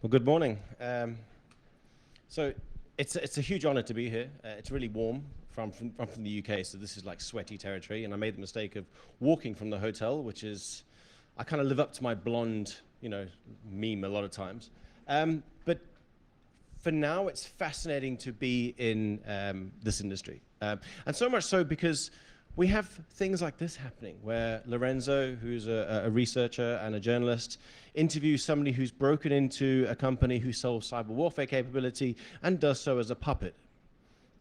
Well, good morning. So it's a huge honor to be here. It's really warm from the UK, so this is like sweaty territory. And I made the mistake of walking from the hotel, which is, I kind of live up to my blonde, meme a lot of times. But for now, it's fascinating to be in this industry. And so much so because we have things like this happening, where Lorenzo, who's a researcher and a journalist, interviews somebody who's broken into a company who sells cyber warfare capability and does so as a puppet.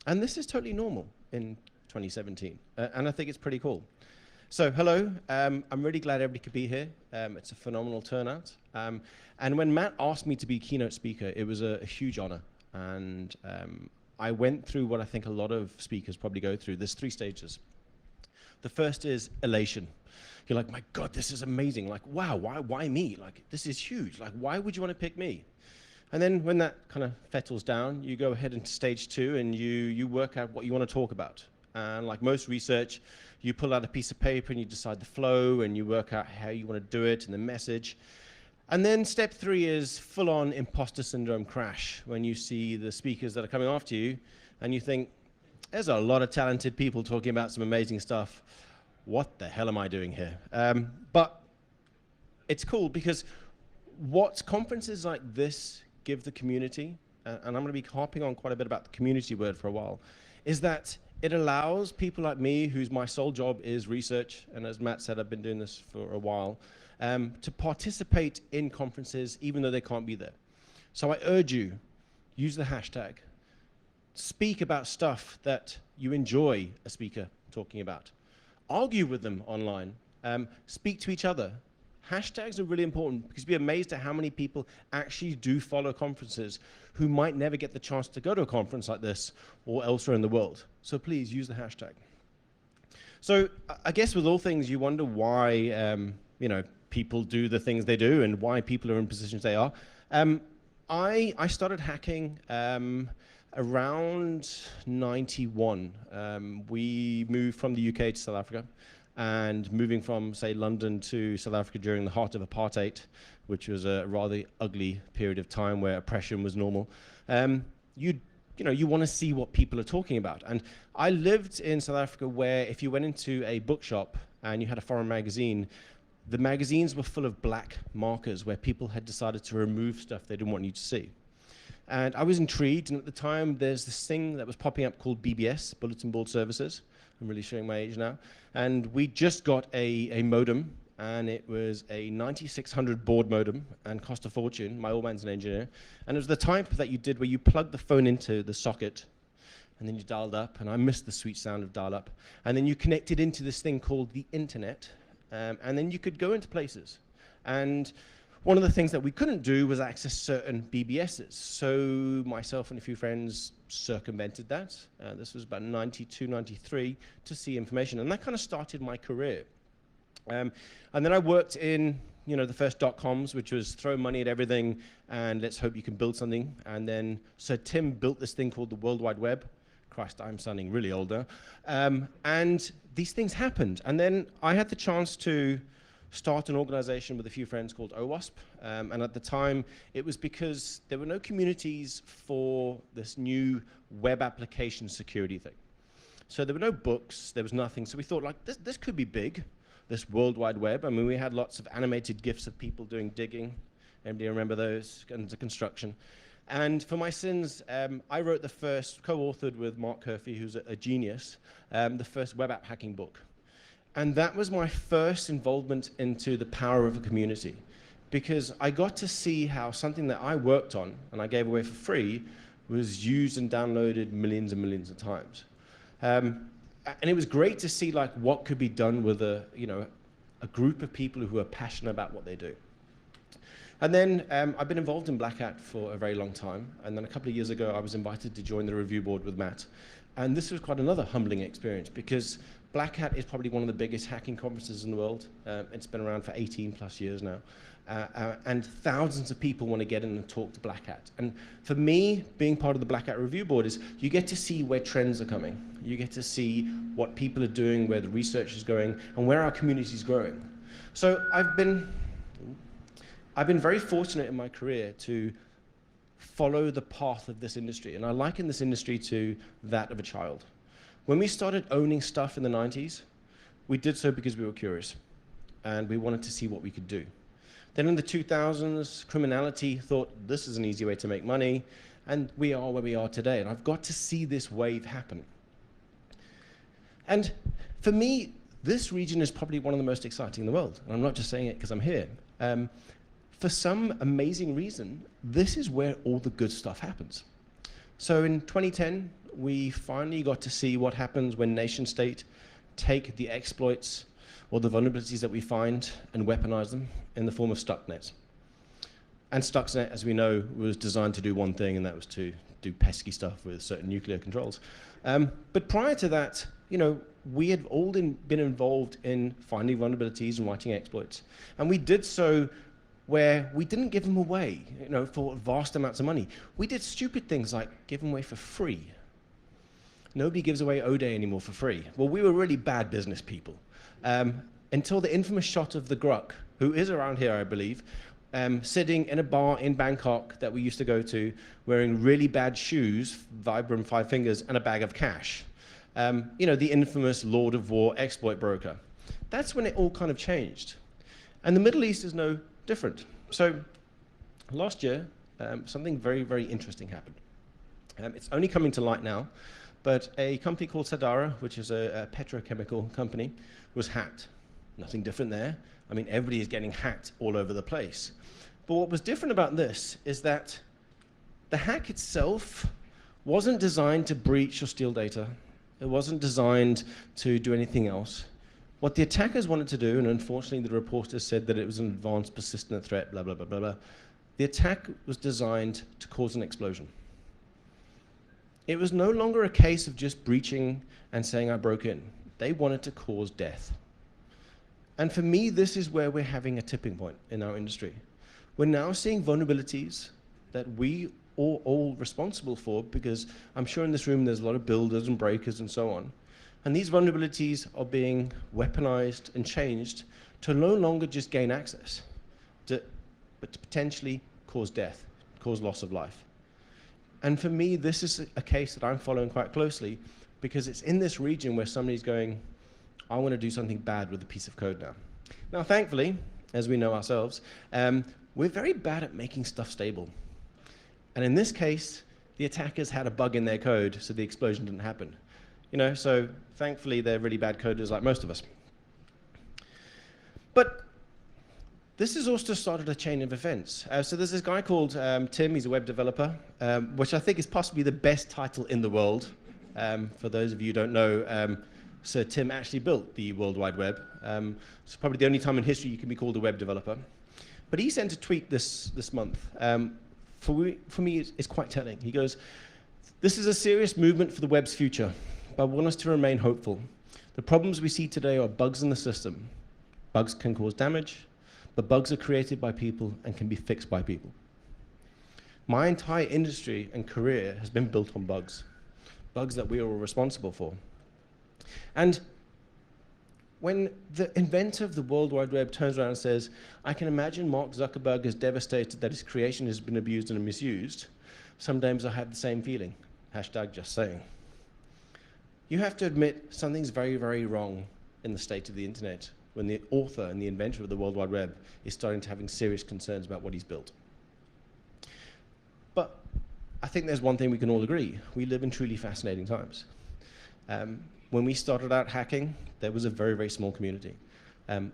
And this is totally normal in 2017. And I think it's pretty cool. So hello, I'm really glad everybody could be here. It's a phenomenal turnout. And when Matt asked me to be keynote speaker, it was a huge honor. And I went through what I think a lot of speakers probably go through. There's 3 stages. The first is elation. You're like, my God, this is amazing. Like, wow, why me? Like, this is huge. Like, why would you want to pick me? And then when that kind of fettles down, you go ahead into stage 2 and you work out what you want to talk about. And like most research, you pull out a piece of paper and you decide the flow and you work out how you want to do it and the message. And then step 3 is full-on imposter syndrome crash, when you see the speakers that are coming after you and you think, there's a lot of talented people talking about some amazing stuff. What the hell am I doing here? But it's cool because what conferences like this give the community, and I'm going to be harping on quite a bit about the community word for a while, is that it allows people like me, whose my sole job is research, and as Matt said, I've been doing this for a while, to participate in conferences even though they can't be there. So I urge you, use the hashtag. Speak about stuff that you enjoy a speaker talking about. Argue with them online. Speak to each other. Hashtags are really important because you'd be amazed at how many people actually do follow conferences who might never get the chance to go to a conference like this or elsewhere in the world. So please use the hashtag. So I guess with all things, you wonder why people do the things they do and why people are in positions they are. I started hacking around 91. We moved from the UK to South Africa, and moving from, say, London to South Africa during the heart of apartheid, which was a rather ugly period of time where oppression was normal, you want to see what people are talking about. And I lived in South Africa where if you went into a bookshop and you had a foreign magazine, the magazines were full of black markers where people had decided to remove stuff they didn't want you to see. And I was intrigued, and at the time, there's this thing that was popping up called BBS, Bulletin Board Services. I'm really showing my age now. And we just got a modem, and it was a 9600 baud modem, and cost a fortune. My old man's an engineer. And it was the type that you did where you plugged the phone into the socket, and then you dialed up, and I missed the sweet sound of dial-up. And then you connected into this thing called the internet, and then you could go into places. And one of the things that we couldn't do was access certain BBSs. So myself and a few friends circumvented that. This was about 92, 93 to see information. And that kind of started my career. And then I worked in the first .coms, which was throw money at everything and let's hope you can build something. And then Sir Tim built this thing called the World Wide Web. Christ, I'm sounding really older. And these things happened. And then I had the chance to start an organization with a few friends called OWASP. And at the time, it was because there were no communities for this new web application security thing. So there were no books, there was nothing. So we thought, like, this could be big, this World Wide Web. I mean, we had lots of animated GIFs of people doing digging. Anybody remember those? Under construction. And for my sins, I wrote the first, co-authored with Mark Curfew, who's a genius, the first web app hacking book. And that was my first involvement into the power of a community, because I got to see how something that I worked on and I gave away for free was used and downloaded millions and millions of times. And it was great to see like what could be done with a group of people who are passionate about what they do. And then I've been involved in Black Hat for a very long time. And then a couple of years ago, I was invited to join the review board with Matt. And this was quite another humbling experience because Black Hat is probably one of the biggest hacking conferences in the world. It's been around for 18 plus years now. And thousands of people want to get in and talk to Black Hat. And for me, being part of the Black Hat review board is you get to see where trends are coming. You get to see what people are doing, where the research is going, and where our community is growing. So I've been very fortunate in my career to follow the path of this industry. And I liken this industry to that of a child. When we started owning stuff in the 90s, we did so because we were curious and we wanted to see what we could do. Then in the 2000s, criminality thought this is an easy way to make money, and we are where we are today. And I've got to see this wave happen. And for me, this region is probably one of the most exciting in the world. And I'm not just saying it because I'm here. For some amazing reason, this is where all the good stuff happens. So in 2010, we finally got to see what happens when nation state take the exploits or the vulnerabilities that we find and weaponize them in the form of Stuxnet. And Stuxnet, as we know, was designed to do one thing, and that was to do pesky stuff with certain nuclear controls. But prior to that, we had all been involved in finding vulnerabilities and writing exploits. And we did so where we didn't give them away, for vast amounts of money. We did stupid things like give them away for free. Nobody gives away ODE anymore for free. Well, we were really bad business people. Until the infamous shot of the Gruk, who is around here, I believe, sitting in a bar in Bangkok that we used to go to, wearing really bad shoes, Vibram 5 fingers, and a bag of cash. The infamous Lord of War exploit broker. That's when it all kind of changed. And the Middle East is no different. So last year, something very, very interesting happened. It's only coming to light now, but a company called Sadara, which is a petrochemical company, was hacked. Nothing different there. I mean, everybody is getting hacked all over the place. But what was different about this is that the hack itself wasn't designed to breach or steal data. It wasn't designed to do anything else. What the attackers wanted to do, and unfortunately the reporters said that it was an advanced persistent threat, blah, blah, blah, blah, blah. The attack was designed to cause an explosion. It was no longer a case of just breaching and saying I broke in. They wanted to cause death. And for me, this is where we're having a tipping point in our industry. We're now seeing vulnerabilities that we are all responsible for, because I'm sure in this room there's a lot of builders and breakers and so on. And these vulnerabilities are being weaponized and changed to no longer just gain access, but to potentially cause death, cause loss of life. And for me, this is a case that I'm following quite closely, because it's in this region where somebody's going, I want to do something bad with a piece of code now. Now, thankfully, as we know ourselves, we're very bad at making stuff stable. And in this case, the attackers had a bug in their code, so the explosion didn't happen. So thankfully, they're really bad coders like most of us. But this has also started a chain of events. So there's this guy called Tim. He's a web developer, which I think is possibly the best title in the world. For those of you who don't know, Sir Tim actually built the World Wide Web. It's probably the only time in history you can be called a web developer. But he sent a tweet this month. For me, it's quite telling. He goes, "This is a serious movement for the web's future, but I want us to remain hopeful. The problems we see today are bugs in the system. Bugs can cause damage, but bugs are created by people and can be fixed by people. My entire industry and career has been built on bugs that we are all responsible for." And when the inventor of the World Wide Web turns around and says, I can imagine Mark Zuckerberg is devastated that his creation has been abused and misused, sometimes I have the same feeling. #just saying. You have to admit something's very, very wrong in the state of the internet when the author and the inventor of the World Wide Web is starting to having serious concerns about what he's built. But I think there's one thing we can all agree. We live in truly fascinating times. When we started out hacking, there was a very, very small community.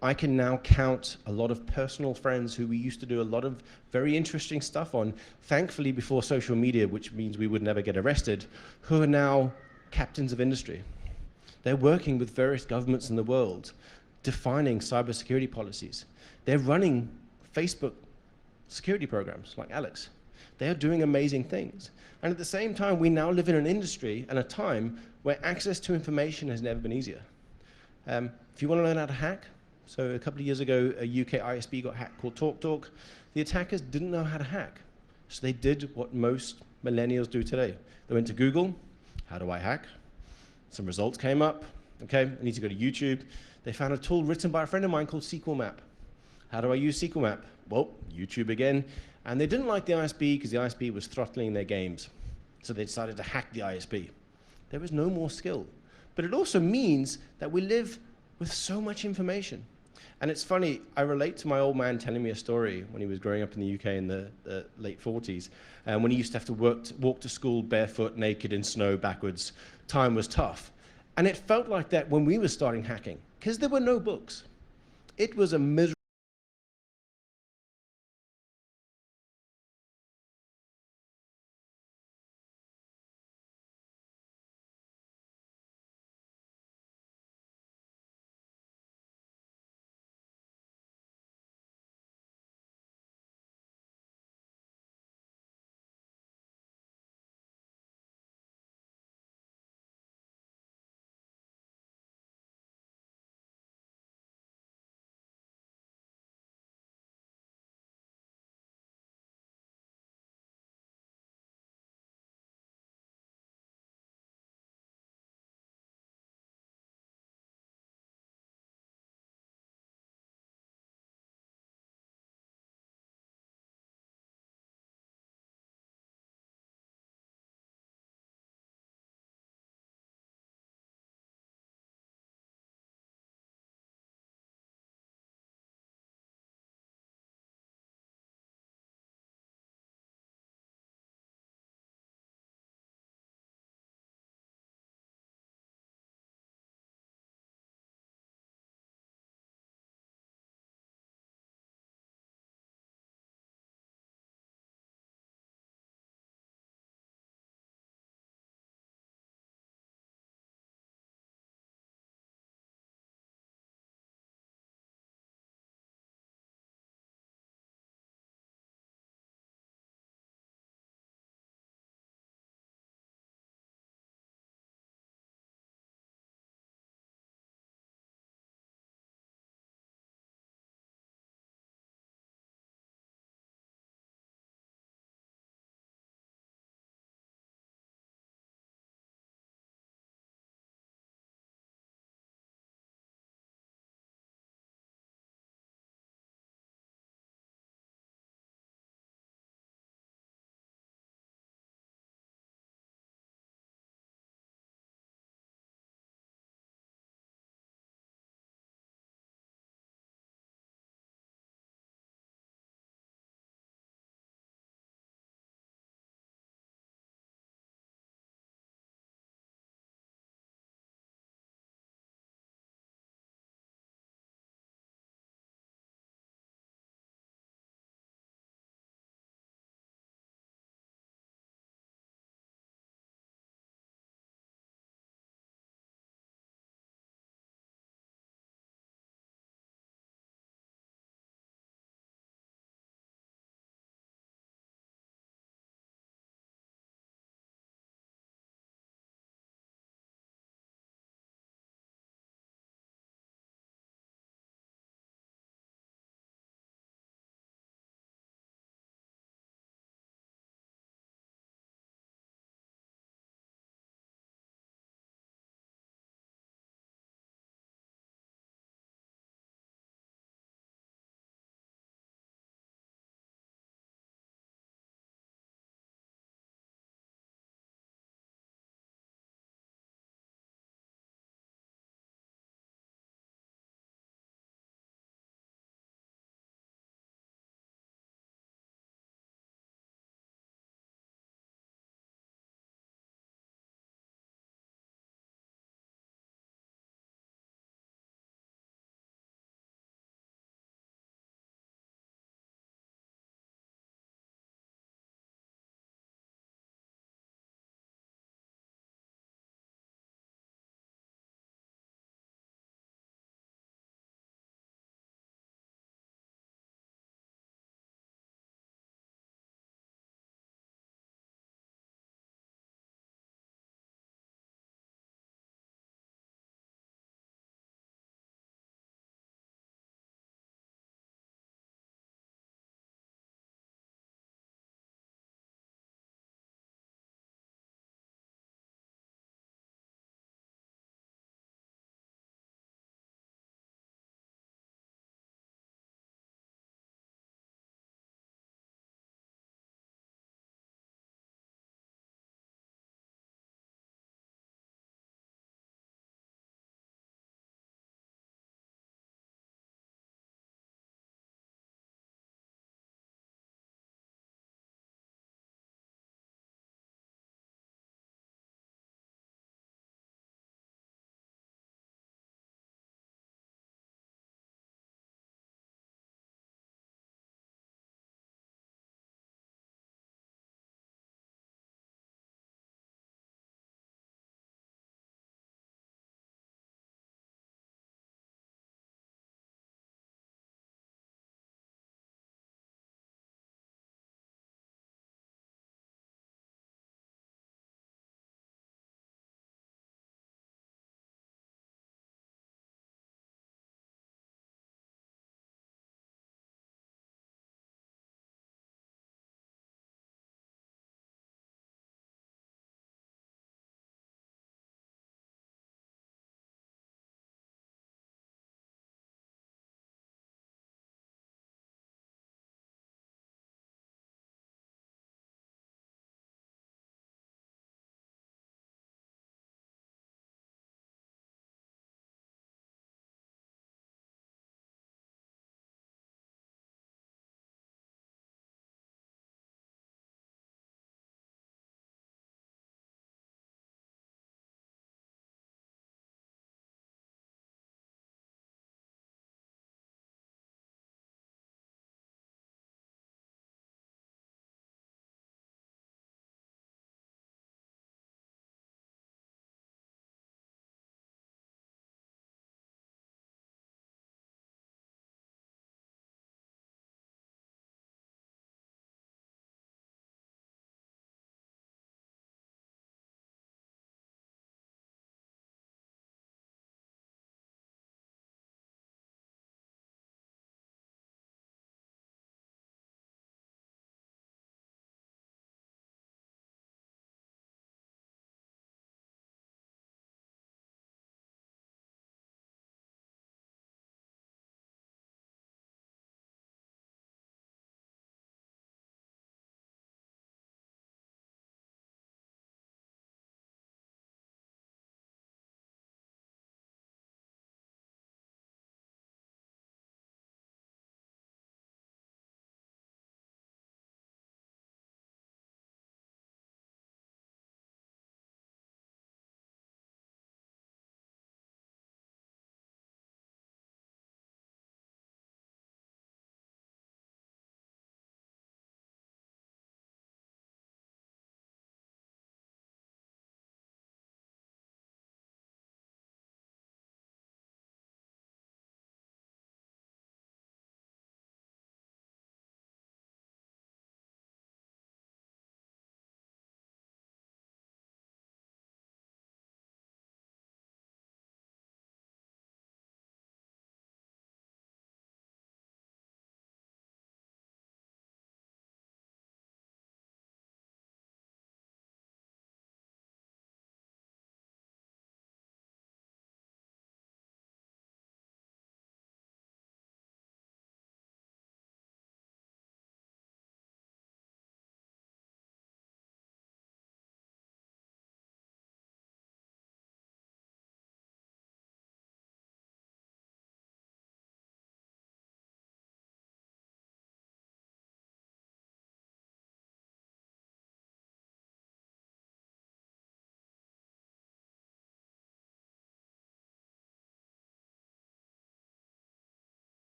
I can now count a lot of personal friends who we used to do a lot of very interesting stuff on, thankfully before social media, which means we would never get arrested, who are now captains of industry. They're working with various governments in the world, defining cybersecurity policies. They're running Facebook security programs like Alex. They are doing amazing things. And at the same time, we now live in an industry and a time where access to information has never been easier. If you want to learn how to hack, so a couple of years ago, a UK ISP got hacked called TalkTalk. The attackers didn't know how to hack. So they did what most millennials do today. They went to Google, how do I hack? Some results came up. Okay, I need to go to YouTube. They found a tool written by a friend of mine called SQL Map. How do I use SQL Map? Well, YouTube again. And they didn't like the ISP because the ISP was throttling their games. So they decided to hack the ISP. There was no more skill. But it also means that we live with so much information. And it's funny, I relate to my old man telling me a story when he was growing up in the UK in the late 40s, when he used to have to walk to school barefoot, naked, in snow, backwards. Time was tough. And it felt like that when we were starting hacking, because there were no books. It was a miserable